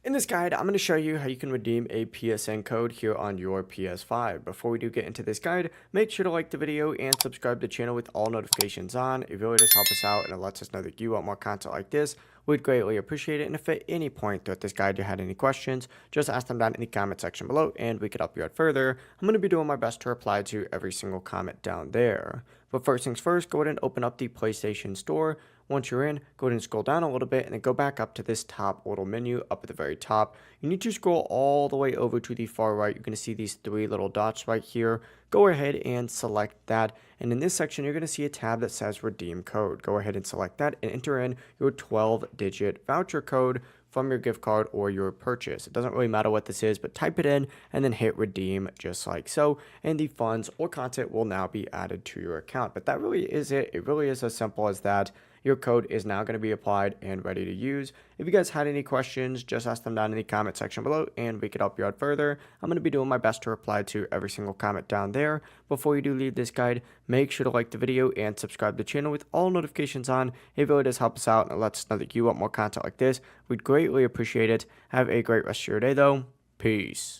In this guide, I'm going to show you how you can redeem a PSN code here on your PS5. Before we do get into this guide, make sure to like the video and subscribe to the channel with all notifications on. It really does help us out and it lets us know that you want more content like this. We'd greatly appreciate it. And if at any point throughout this guide you had any questions, just ask them down in the comment section below and we could help you out further. I'm going to be doing my best to reply to every single comment down there. But first things first, go ahead and open up the PlayStation Store. Once you're in, go ahead and scroll down a little bit and then go back up to this top little menu up at the very top. You need to scroll all the way over to the far right. You're going to see these three little dots right here. Go ahead and select that. And in this section, you're going to see a tab that says redeem code. Go ahead and select that and enter in your 12-digit voucher code from your gift card or your purchase. It doesn't really matter what this is, but type it in and then hit redeem just like so. And the funds or content will now be added to your account. But that really is it. It really is as simple as that. Your code is now going to be applied and ready to use. If you guys had any questions, just ask them down in the comment section below and we could help you out further. I'm going to be doing my best to reply to every single comment down there. Before you do leave this guide, make sure to like the video and subscribe to the channel with all notifications on. It really does help us out and it lets us know that you want more content like this. We'd greatly appreciate it. Have a great rest of your day though. Peace.